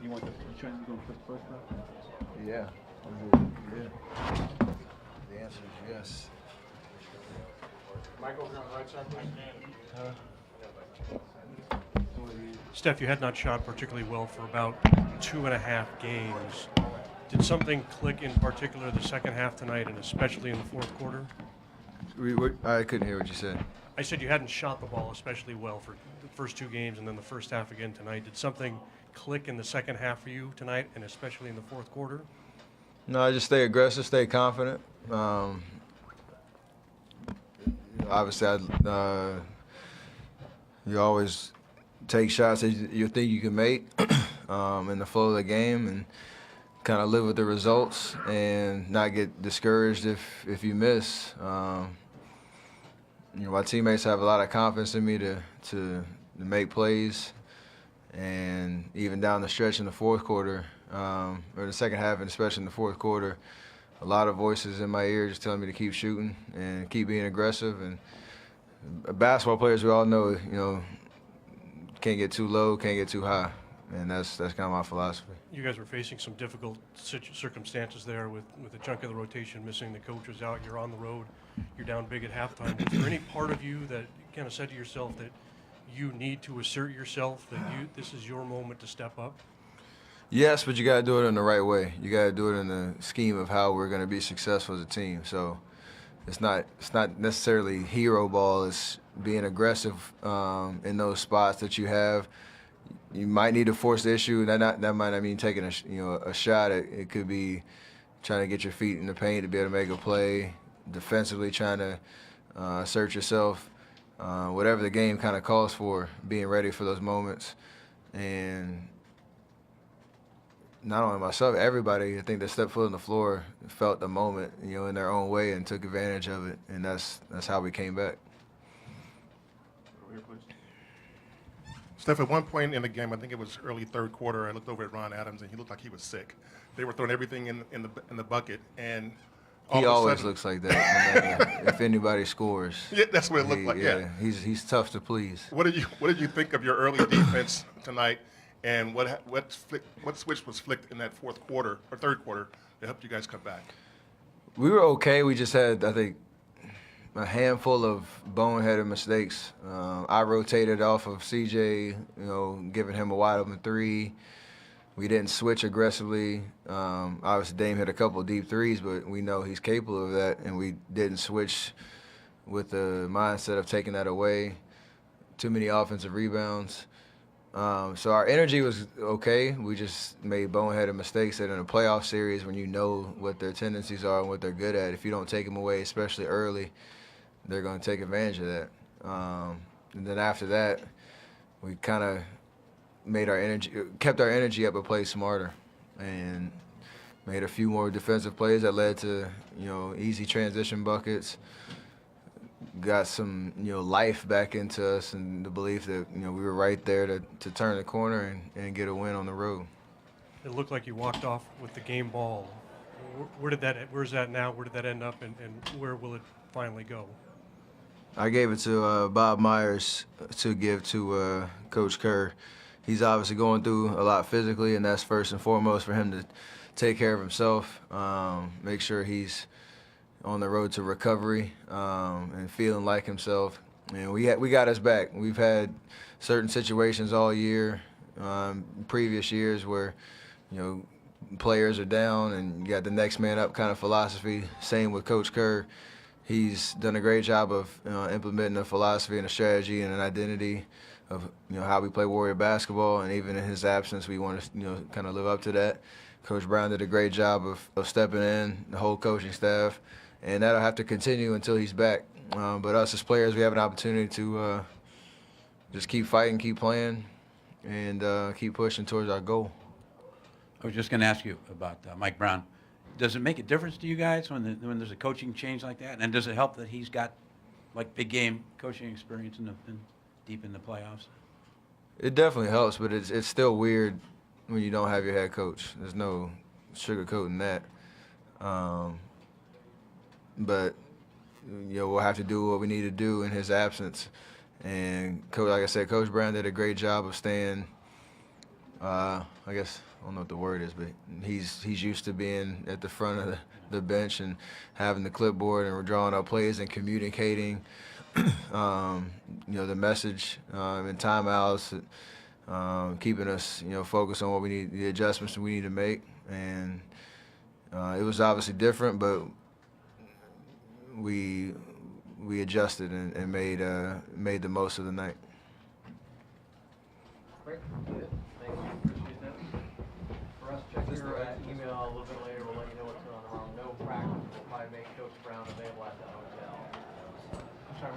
you want the Trent to go first round? Yeah. The answer is yes. Michael, on the right side, please. Steph, you had not shot particularly well for about 2.5 games. Did something click in particular the second half tonight, and especially in the fourth quarter? I couldn't hear what you said. I said you hadn't shot the ball especially well for the first 2 games and then the first half again tonight. Did something click in the second half for you tonight, and especially in the fourth quarter? No, I just stay aggressive, stay confident. Obviously, you always take shots that you think you can make in the flow of the game and kind of live with the results and not get discouraged if you miss. My teammates have a lot of confidence in me to make plays, and even down the stretch in the fourth quarter, or the second half, and especially in the fourth quarter, a lot of voices in my ear just telling me to keep shooting and keep being aggressive. And basketball players, we all know, can't get too low, can't get too high, and that's kind of my philosophy. You guys were facing some difficult circumstances there with a chunk of the rotation missing. The coach was out. You're on the road. You're down big at halftime. Was there any part of you that kind of said to yourself that you need to assert yourself, that this is your moment to step up? Yes, but you got to do it in the right way. You got to do it in the scheme of how we're going to be successful as a team. So it's not necessarily hero ball. It's being aggressive in those spots that you have. You might need to force the issue. That might not mean taking a shot. It could be trying to get your feet in the paint to be able to make a play, defensively trying to assert yourself. Whatever the game kind of calls for, being ready for those moments. And not only myself, everybody, I think that stepped foot on the floor felt the moment, in their own way and took advantage of it. And that's how we came back. Steph, at one point in the game, I think it was early third quarter, I looked over at Ron Adams, and he looked like he was sick. They were throwing everything in the bucket, and he always looks like that. No matter if anybody scores, yeah, that's what it looked like. Yeah, he's tough to please. What did you think of your early defense tonight, and what switch was flicked in that fourth quarter or third quarter that helped you guys come back? We were okay. We just had, I think, a handful of boneheaded mistakes. I rotated off of CJ, giving him a wide open three. We didn't switch aggressively. Obviously, Dame hit a couple of deep threes, but we know he's capable of that, and we didn't switch with the mindset of taking that away. Too many offensive rebounds. So our energy was okay. We just made boneheaded mistakes that in a playoff series, when you know what their tendencies are and what they're good at, if you don't take them away, especially early, they're going to take advantage of that. And then after that, we kind of kept our energy up, but played smarter, and made a few more defensive plays that led to, easy transition buckets. Got some, life back into us, and the belief that, we were right there to turn the corner and get a win on the road. It looked like you walked off with the game ball. Where's that now? Where did that end up, and where will it finally go? I gave it to Bob Myers to give to Coach Kerr. He's obviously going through a lot physically, and that's first and foremost for him to take care of himself, make sure he's on the road to recovery and feeling like himself. And we got his back. We've had certain situations all year, previous years, where players are down and you got the next man up kind of philosophy. Same with Coach Kerr. He's done a great job of implementing a philosophy and a strategy and an identity of how we play Warrior basketball, and even in his absence, we want to kind of live up to that. Coach Brown did a great job of stepping in, the whole coaching staff, and that'll have to continue until he's back. But us as players, we have an opportunity to just keep fighting, keep playing, and keep pushing towards our goal. I was just going to ask you about Mike Brown. Does it make a difference to you guys when there's a coaching change like that? And does it help that he's got big game coaching experience in deep in the playoffs? It definitely helps, but it's still weird when you don't have your head coach. There's no sugarcoating that. But we'll have to do what we need to do in his absence. And like I said, Coach Brown did a great job of staying I guess I don't know what the word is, but he's used to being at the front of the bench and having the clipboard and we're drawing up plays and communicating, the message in timeouts, keeping us, focused on what we need, the adjustments we need to make. And it was obviously different, but we adjusted and made the most of the night. Great. Good. Thank you. Appreciate that. For us, check your email a little bit later. We'll let you know what's going on tomorrow. No practice. We'll probably make Coach Brown available at the hotel. I'm sorry.